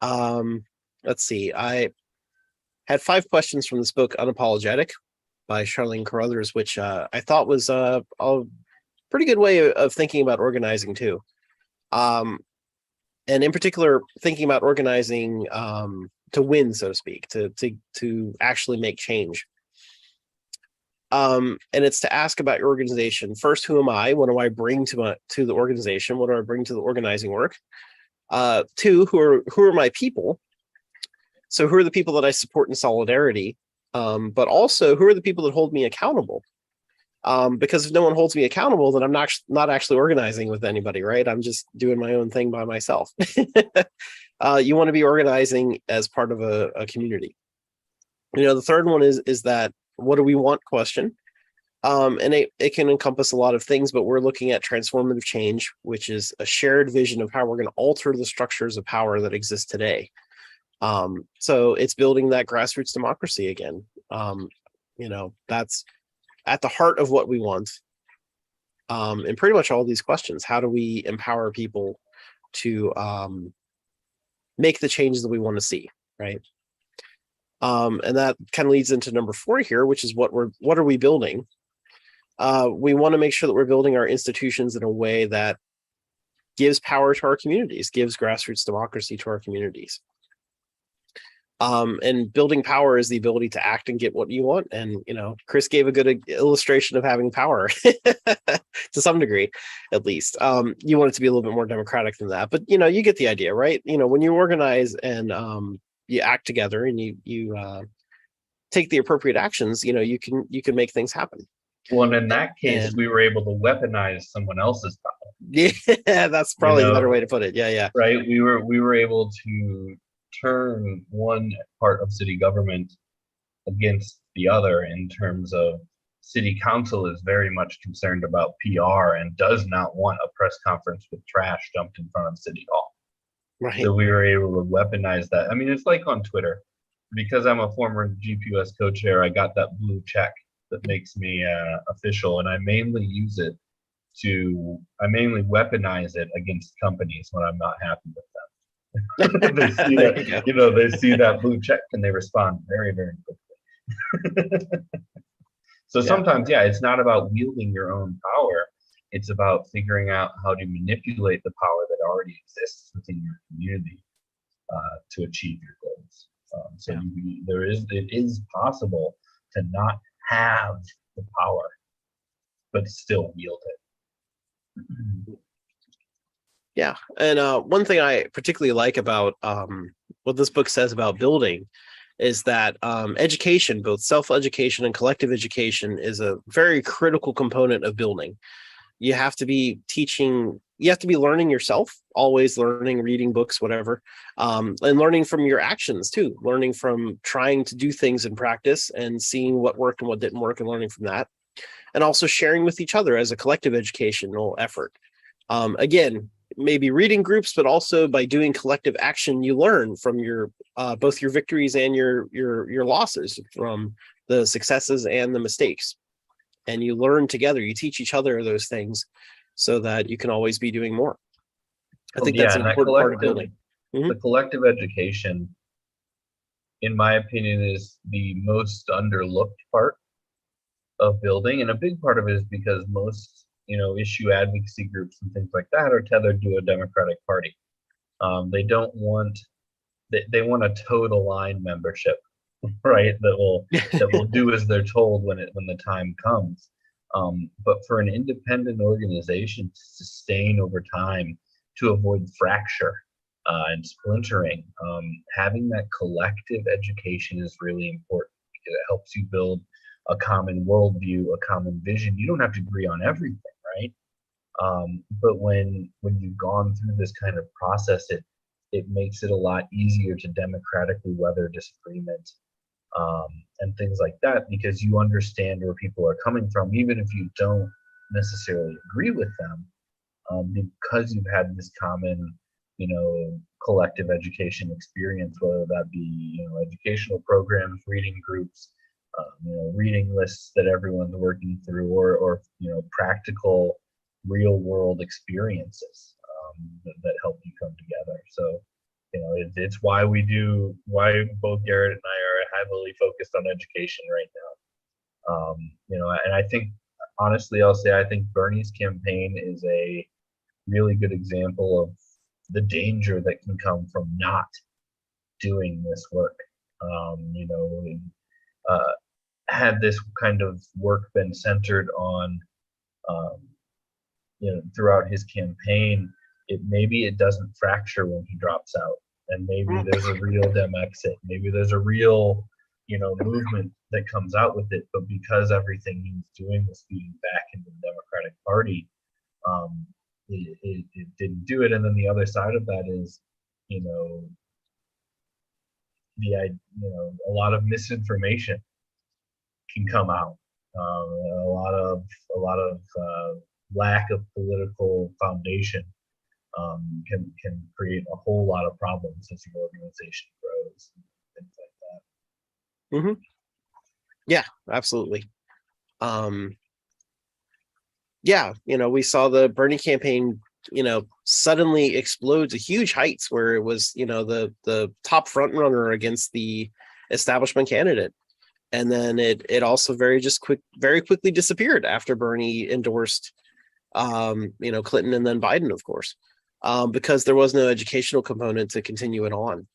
Um, let's see. I had 5 questions from this book, Unapologetic, by Charlene Carruthers, which I thought was a pretty good way of thinking about organizing too. Um, and in particular, thinking about organizing to win, so to speak, to actually make change. And it's to ask about your organization. First, who am I? What do I bring to the organization? What do I bring to the organizing work? Two, who are my people? So who are the people that I support in solidarity? But also, who are the people that hold me accountable? Because if no one holds me accountable, then I'm not actually organizing with anybody, right? I'm just doing my own thing by myself. You want to be organizing as part of a community. The third one is that what do we want question. And it can encompass a lot of things, but we're looking at transformative change, which is a shared vision of how we're going to alter the structures of power that exist today. So it's building that grassroots democracy again. That's at the heart of what we want. And pretty much all these questions, how do we empower people to make the changes that we want to see, right? And that kind of leads into number 4 here, which is what are we building? We want to make sure that we're building our institutions in a way that gives power to our communities, gives grassroots democracy to our communities. And building power is the ability to act and get what you want. And, Chris gave a good illustration of having power to some degree, at least. You want it to be a little bit more democratic than that, but, you get the idea, right? When you organize and you act together and you take the appropriate actions, you can make things happen. Well, and in that case, we were able to weaponize someone else's power. Yeah, that's probably the better way to put it. Yeah. Right. We were able to turn one part of city government against the other in terms of city council is very much concerned about PR and does not want a press conference with trash dumped in front of City Hall. Right. So we were able to weaponize that. I mean, it's like on Twitter. Because I'm a former GPUS co-chair, I got that blue check that makes me official, and I mainly weaponize it against companies when I'm not happy with them. They see that, they see that blue check and they respond very, very quickly. So sometimes, it's not about wielding your own power. It's about figuring out how to manipulate the power that already exists within your community to achieve your goals. It is possible to not have the power, but still wield it. Yeah. And one thing I particularly like about what this book says about building is that education, both self-education and collective education, is a very critical component of building. You have to be learning yourself, always learning, reading books, whatever, and learning from your actions too, learning from trying to do things in practice and seeing what worked and what didn't work and learning from that. And also sharing with each other as a collective educational effort. Again, maybe reading groups, but also by doing collective action, you learn from your both your victories and your losses, from the successes and the mistakes. And you learn together, you teach each other those things so that you can always be doing more. I think that's an important part of building. The collective education, in my opinion, is the most underlooked part of building. And a big part of it is because most, issue advocacy groups and things like that are tethered to a Democratic Party. They want a total line membership, right? That will do as they're told when the time comes. But for an independent organization to sustain over time, to avoid fracture and splintering, having that collective education is really important because it helps you build a common worldview, a common vision. You don't have to agree on everything, right? But when you've gone through this kind of process, it makes it a lot easier to democratically weather disagreement and things like that, because you understand where people are coming from, even if you don't necessarily agree with them, because you've had this common, collective education experience, whether that be, educational programs, reading groups, reading lists that everyone's working through, or practical real world experiences that help you come together. So It's why why both Garrett and I are heavily focused on education right now. And I think, honestly, I'll say I think Bernie's campaign is a really good example of the danger that can come from not doing this work. Uh, had this kind of work been centered on, um, throughout his campaign, maybe it doesn't fracture when he drops out, and maybe there's a real Dem exit. Maybe there's a real, movement that comes out with it. But because everything he's doing was feeding back into the Democratic Party, it didn't do it. And then the other side of that is, a lot of misinformation can come out. A lot of lack of political foundation can create a whole lot of problems as your organization grows and things like that. Mm-hmm. Yeah, absolutely. Yeah, we saw the Bernie campaign, suddenly explode to huge heights where it was, the top front runner against the establishment candidate. And then it also very quickly disappeared after Bernie endorsed, Clinton and then Biden, of course, because there was no educational component to continue it on.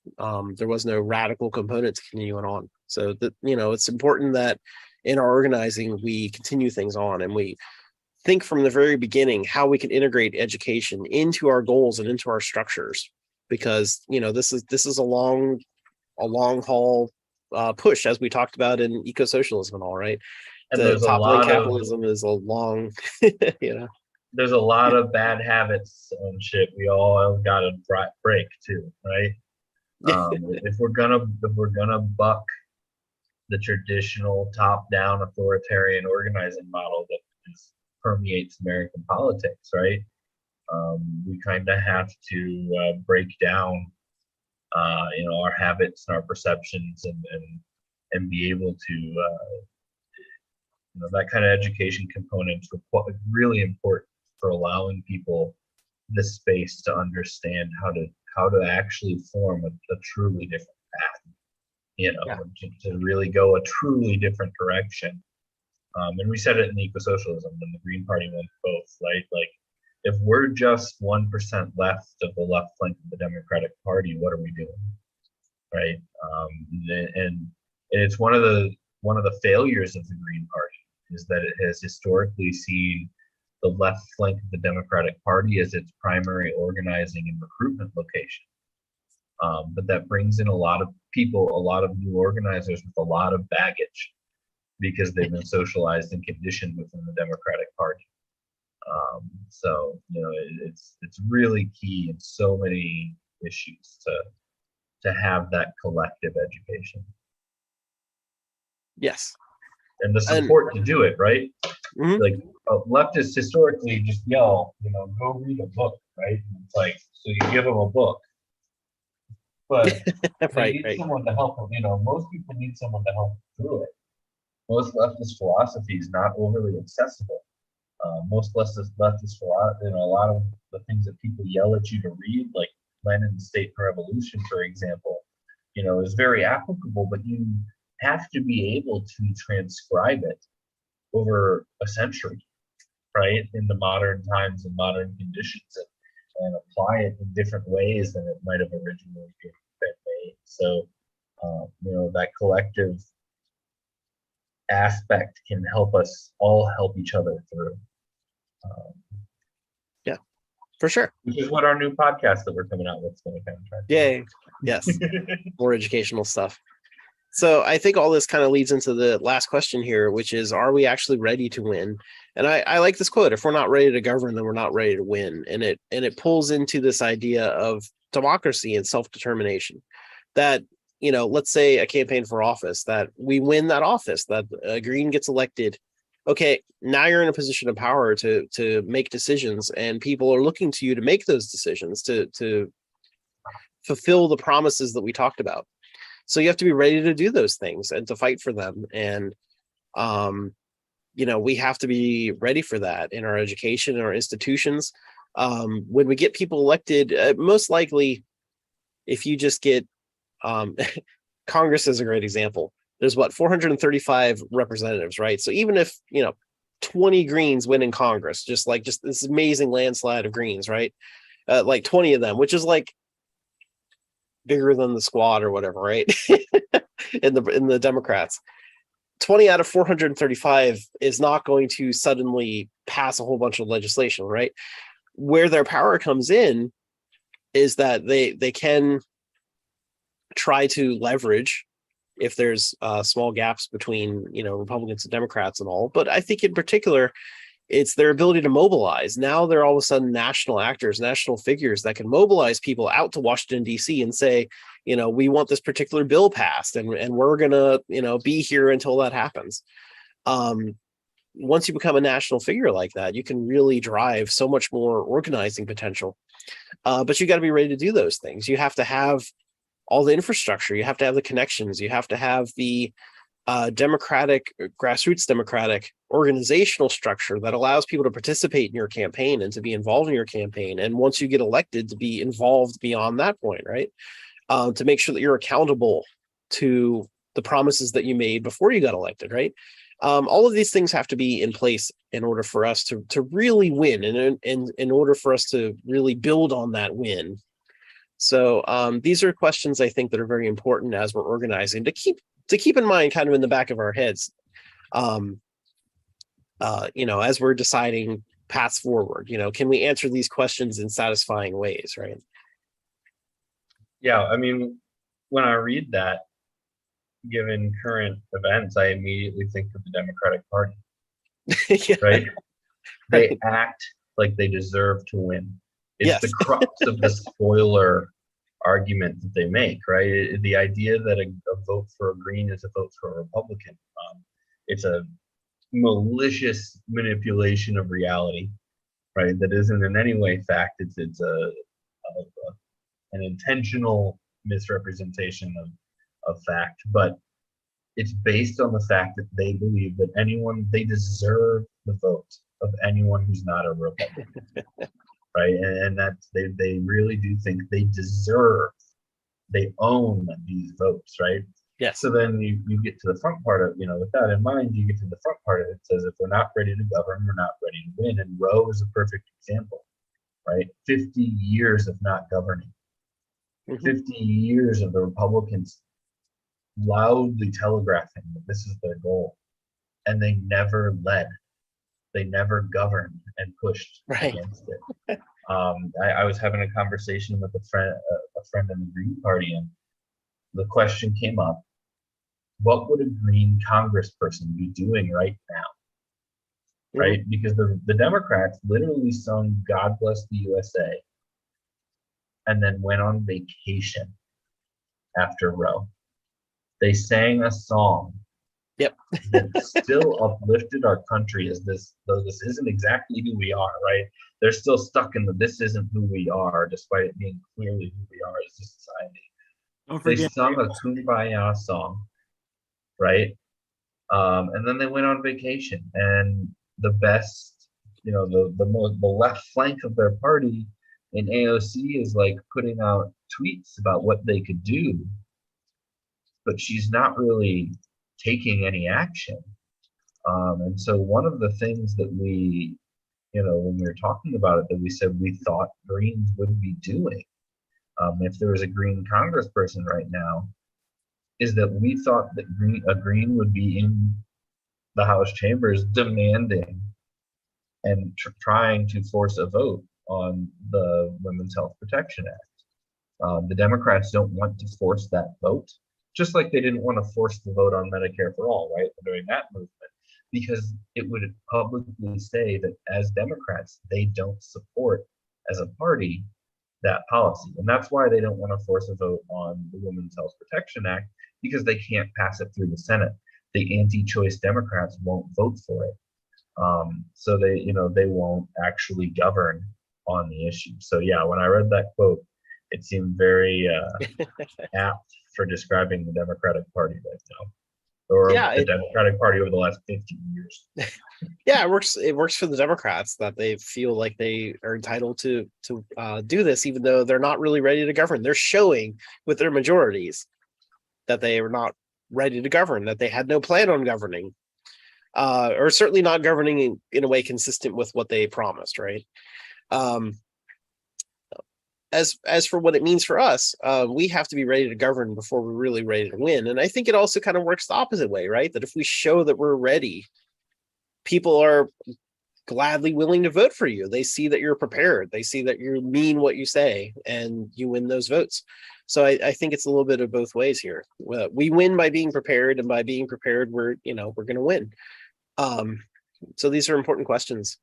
There was no radical component to continue it on. So that, it's important that in our organizing, we continue things on and we think from the very beginning how we can integrate education into our goals and into our structures, because, this is a long haul push, as we talked about in eco-socialism and all, right? And The toppling capitalism is a long, there's a lot of bad habits and shit we all got to break too, right? If we're gonna buck the traditional top-down authoritarian organizing model that permeates American politics, right? We kind of have to break down, our habits and our perceptions, and be able to, that kind of education component is really important for allowing people the space to understand how to actually form a truly different path, to really go a truly different direction. And we said it in eco-socialism when the Green Party went both, right? Like, if we're just 1% left of the left flank of the Democratic Party, what are we doing, right? And it's one of the failures of the Green Party is that it has historically seen the left flank of the Democratic Party as its primary organizing and recruitment location. But that brings in a lot of people, a lot of new organizers with a lot of baggage, because they've been socialized and conditioned within the Democratic Party. So it's really key in so many issues to have that collective education. Yes. And the support to do it, right? Mm-hmm. Like, leftists historically just yell, go read a book, right? And it's like, so you give them a book, but they need someone to help them. Most people need someone to help them through it. Most leftist philosophy is not overly accessible. Most leftist philosophy, a lot of the things that people yell at you to read, like Lenin's State and Revolution, for example, is very applicable, but you have to be able to transcribe it over a century, right, in the modern times and modern conditions, and apply it in different ways than it might have originally been made. So, that collective aspect can help us all help each other through. Yeah, for sure. Which is what our new podcast that we're coming out with is going to kind of try. Yay. Yes. More educational stuff. So I think all this kind of leads into the last question here, which is, are we actually ready to win? And I like this quote: if we're not ready to govern, then we're not ready to win. And it pulls into this idea of democracy and self-determination, that, let's say a campaign for office, that we win that office, that Green gets elected. Okay, now you're in a position of power to make decisions, and people are looking to you to make those decisions, to fulfill the promises that we talked about. So you have to be ready to do those things and to fight for them. And, we have to be ready for that in our education, in our institutions. When we get people elected, most likely, if you just get Congress is a great example. There's 435 representatives, right? So even if 20 Greens win in Congress, just this amazing landslide of Greens, right? Like 20 of them, which is like bigger than the squad or whatever, right? in the Democrats. 20 out of 435 is not going to suddenly pass a whole bunch of legislation, right? Where their power comes in is that they can try to leverage if there's small gaps between Republicans and Democrats and all. But I think in particular, it's their ability to mobilize. Now they're all of a sudden national actors, national figures that can mobilize people out to Washington, D.C. and say, we want this particular bill passed and we're going to, be here until that happens. Once you become a national figure like that, you can really drive so much more organizing potential. But you got to be ready to do those things. You have to have all the infrastructure. You have to have the connections. You have to have the grassroots democratic organizational structure that allows people to participate in your campaign and to be involved in your campaign. And once you get elected, to be involved beyond that point, right? To make sure that you're accountable to the promises that you made before you got elected, right? All of these things have to be in place in order for us to really win, and in order for us to really build on that win. So these are questions I think that are very important as we're organizing to keep in mind, kind of in the back of our heads, as we're deciding paths forward. Can we answer these questions in satisfying ways, right? Yeah, I mean, when I read that, given current events, I immediately think of the Democratic Party. Yeah. Right? They act like they deserve to win. It's the crux of the spoiler argument that they make, right? The idea that a vote for a Green is a vote for a Republican. It's a malicious manipulation of reality, right? That isn't in any way fact. It's an intentional misrepresentation of fact, but it's based on the fact that they believe that they deserve the vote of anyone who's not a Republican, right? And that's they really do think they own these votes, right? Yes. So then you get to the front part of, with that in mind, you get to the front part of it. It says, if we're not ready to govern, we're not ready to win. And Roe is a perfect example, right? 50 years of not governing. 50 years of the Republicans loudly telegraphing that this is their goal, and they never led, they never governed and pushed against it. I was having a conversation with a friend in the Green Party, and the question came up: what would a Green congressperson be doing right now? Right? Because the Democrats literally sung "God Bless the USA" and then went on vacation after Roe. They sang a song that still uplifted our country though this isn't exactly who we are, right? They're still stuck in this isn't who we are, despite it being clearly who we are as a society. They sung a Kumbaya song, right? And then they went on vacation, and the best, the left flank of their party in AOC is like putting out tweets about what they could do, but she's not really taking any action. And so one of the things that we, when we were talking about it, that we said we thought Greens would be doing, if there was a Green congressperson right now, is that we thought that a Green would be in the House chambers demanding and trying to force a vote on the Women's Health Protection Act. The Democrats don't want to force that vote, just like they didn't want to force the vote on Medicare for all, right, during that movement, because it would publicly say that as Democrats, they don't support, as a party, that policy. And that's why they don't want to force a vote on the Women's Health Protection Act, because they can't pass it through the Senate. The anti-choice Democrats won't vote for it. So they won't actually govern on the issue. So yeah, when I read that quote, it seemed very apt for describing the Democratic Party right now. or Yeah, the Democratic Party over the last 50 years. yeah, it works for the Democrats that they feel like they are entitled to do this, even though they're not really ready to govern. They're showing with their majorities that they are not ready to govern, that they had no plan on governing, or certainly not governing in a way consistent with what they promised, right? Um, as for what it means for us, we have to be ready to govern before we're really ready to win. And I think it also kind of works the opposite way, right? That if we show that we're ready, people are gladly willing to vote for you. They see that you're prepared. They see that you mean what you say, and you win those votes. So I think it's a little bit of both ways here. We win by being prepared, and by being prepared, we're going to win. So these are important questions.